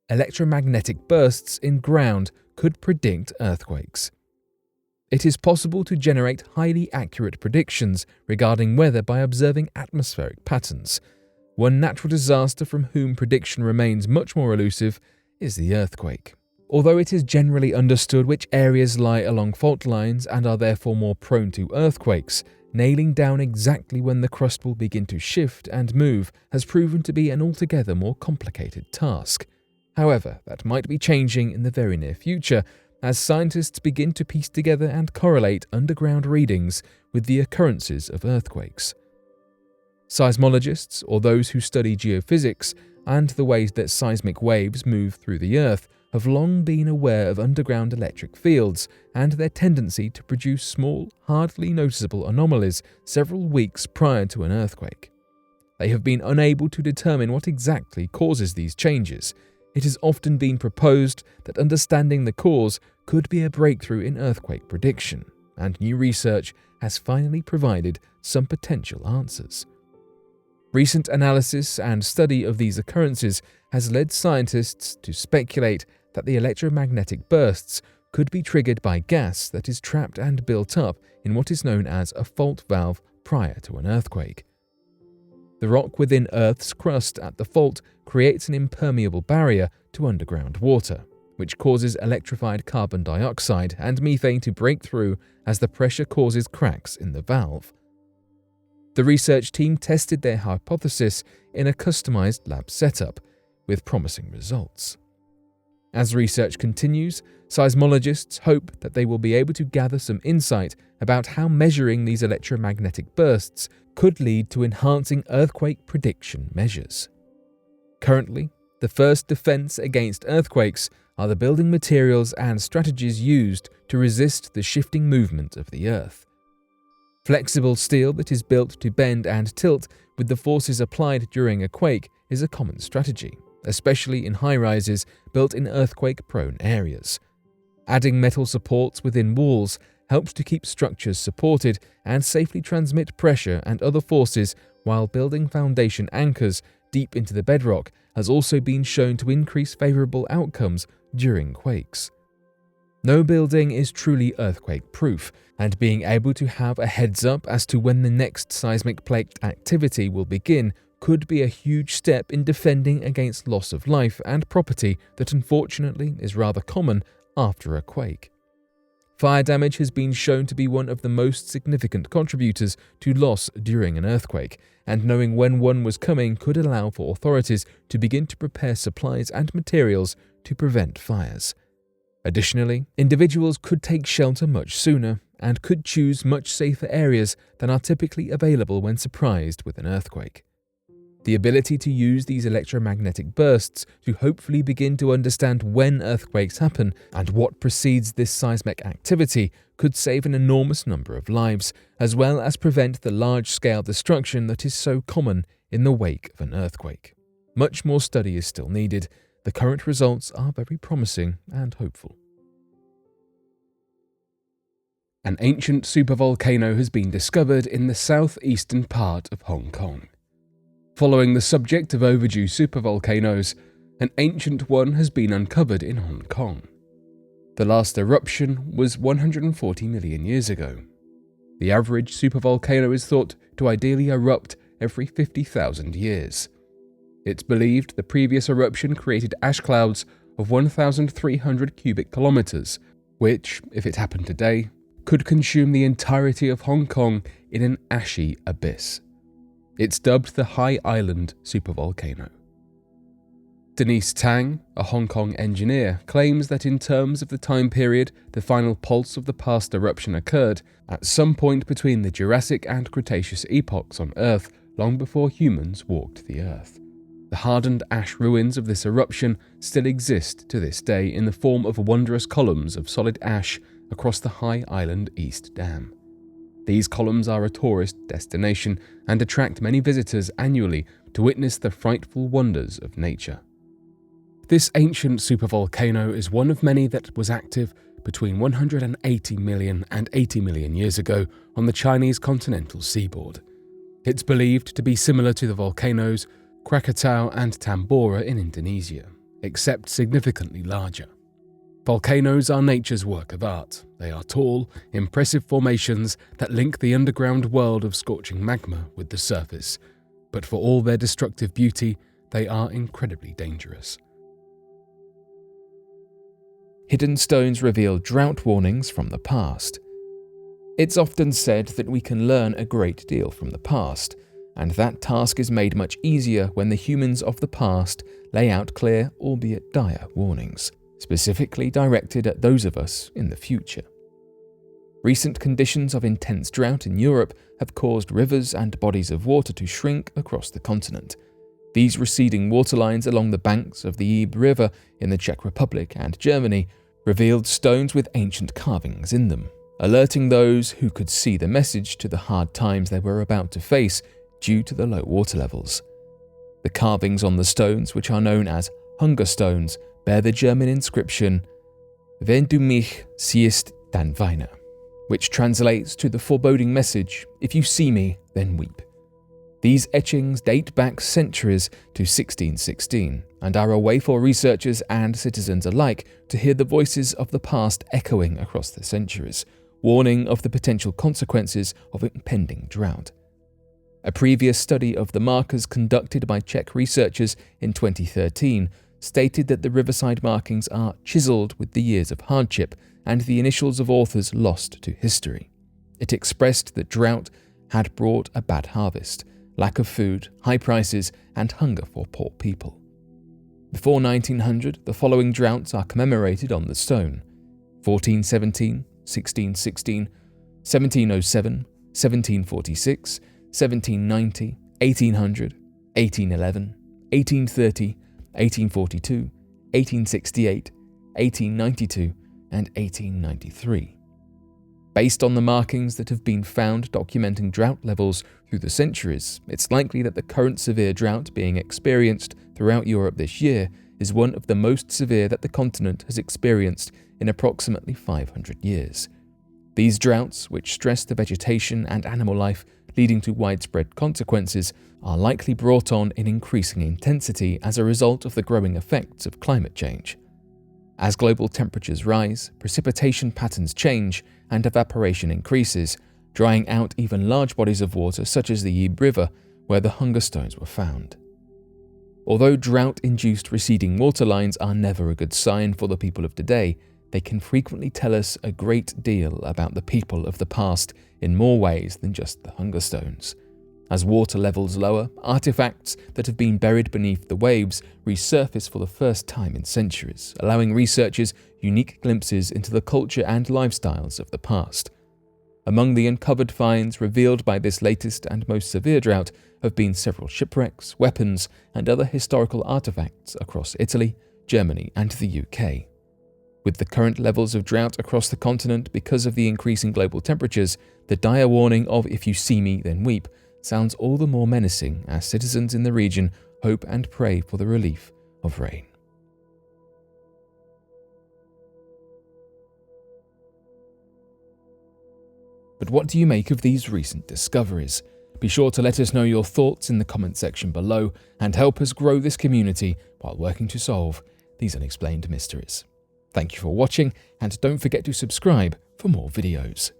electromagnetic bursts in ground could predict earthquakes. It is possible to generate highly accurate predictions regarding weather by observing atmospheric patterns. One natural disaster from whom prediction remains much more elusive is the earthquake. Although it is generally understood which areas lie along fault lines and are therefore more prone to earthquakes, nailing down exactly when the crust will begin to shift and move has proven to be an altogether more complicated task. However, that might be changing in the very near future as scientists begin to piece together and correlate underground readings with the occurrences of earthquakes. Seismologists, or those who study geophysics and the ways that seismic waves move through the Earth, have long been aware of underground electric fields and their tendency to produce small, hardly noticeable anomalies several weeks prior to an earthquake. They have been unable to determine what exactly causes these changes. It has often been proposed that understanding the cause could be a breakthrough in earthquake prediction, and new research has finally provided some potential answers. Recent analysis and study of these occurrences has led scientists to speculate that the electromagnetic bursts could be triggered by gas that is trapped and built up in what is known as a fault valve prior to an earthquake. The rock within Earth's crust at the fault creates an impermeable barrier to underground water, which causes electrified carbon dioxide and methane to break through as the pressure causes cracks in the valve. The research team tested their hypothesis in a customized lab setup, with promising results. As research continues, seismologists hope that they will be able to gather some insight about how measuring these electromagnetic bursts could lead to enhancing earthquake prediction measures. Currently, the first defense against earthquakes are the building materials and strategies used to resist the shifting movement of the Earth. Flexible steel that is built to bend and tilt with the forces applied during a quake is a common strategy, especially in high-rises built in earthquake-prone areas. Adding metal supports within walls helps to keep structures supported and safely transmit pressure and other forces, while building foundation anchors deep into the bedrock has also been shown to increase favorable outcomes during quakes. No building is truly earthquake-proof, and being able to have a heads-up as to when the next seismic plate activity will begin could be a huge step in defending against loss of life and property that unfortunately is rather common after a quake. Fire damage has been shown to be one of the most significant contributors to loss during an earthquake, and knowing when one was coming could allow for authorities to begin to prepare supplies and materials to prevent fires. Additionally, individuals could take shelter much sooner and could choose much safer areas than are typically available when surprised with an earthquake. The ability to use these electromagnetic bursts to hopefully begin to understand when earthquakes happen and what precedes this seismic activity could save an enormous number of lives, as well as prevent the large-scale destruction that is so common in the wake of an earthquake. Much more study is still needed. The current results are very promising and hopeful. An ancient supervolcano has been discovered in the southeastern part of Hong Kong. Following the subject of overdue supervolcanoes, an ancient one has been uncovered in Hong Kong. The last eruption was 140 million years ago. The average supervolcano is thought to ideally erupt every 50,000 years. It's believed the previous eruption created ash clouds of 1,300 cubic kilometers, which, if it happened today, could consume the entirety of Hong Kong in an ashy abyss. It's dubbed the High Island supervolcano. Denise Tang, a Hong Kong engineer, claims that in terms of the time period the final pulse of the past eruption occurred at some point between the Jurassic and Cretaceous epochs on Earth, long before humans walked the Earth. The hardened ash ruins of this eruption still exist to this day in the form of wondrous columns of solid ash across the High Island East Dam. These columns are a tourist destination and attract many visitors annually to witness the frightful wonders of nature. This ancient supervolcano is one of many that was active between 180 million and 80 million years ago on the Chinese continental seaboard. It's believed to be similar to the volcanoes Krakatau and Tambora in Indonesia, except significantly larger. Volcanoes are nature's work of art. They are tall, impressive formations that link the underground world of scorching magma with the surface, but for all their destructive beauty, they are incredibly dangerous. Hidden stones reveal drought warnings from the past. It's often said that we can learn a great deal from the past, and that task is made much easier when the humans of the past lay out clear, albeit dire, warnings, specifically directed at those of us in the future. Recent conditions of intense drought in Europe have caused rivers and bodies of water to shrink across the continent. These receding waterlines along the banks of the Ebro River in the Czech Republic and Germany revealed stones with ancient carvings in them, alerting those who could see the message to the hard times they were about to face due to the low water levels. The carvings on the stones, which are known as hunger stones, bear the German inscription "Wenn du mich siehst, dann weine," which translates to the foreboding message, "If you see me, then weep." These etchings date back centuries to 1616 and are a way for researchers and citizens alike to hear the voices of the past echoing across the centuries, warning of the potential consequences of impending drought. A previous study of the markers conducted by Czech researchers in 2013 stated that the riverside markings are chiseled with the years of hardship and the initials of authors lost to history. It expressed that drought had brought a bad harvest, lack of food, high prices, and hunger for poor people. Before 1900, the following droughts are commemorated on the stone: 1417, 1616, 1707, 1746, 1790, 1800, 1811, 1830, 1842, 1868, 1892, and 1893. Based on the markings that have been found documenting drought levels through the centuries, it's likely that the current severe drought being experienced throughout Europe this year is one of the most severe that the continent has experienced in approximately 500 years. These droughts, which stress the vegetation and animal life, leading to widespread consequences, are likely brought on in increasing intensity as a result of the growing effects of climate change. As global temperatures rise, precipitation patterns change and evaporation increases, drying out even large bodies of water such as the Ebro River, where the hunger stones were found. Although drought-induced receding waterlines are never a good sign for the people of today, they can frequently tell us a great deal about the people of the past in more ways than just the hunger stones. As water levels lower, artifacts that have been buried beneath the waves resurface for the first time in centuries, allowing researchers unique glimpses into the culture and lifestyles of the past. Among the uncovered finds revealed by this latest and most severe drought have been several shipwrecks, weapons, and other historical artifacts across Italy, Germany, and the UK. With the current levels of drought across the continent because of the increasing global temperatures, the dire warning of "if you see me, then weep" sounds all the more menacing as citizens in the region hope and pray for the relief of rain. But what do you make of these recent discoveries? Be sure to let us know your thoughts in the comment section below and help us grow this community while working to solve these unexplained mysteries. Thank you for watching, and don't forget to subscribe for more videos.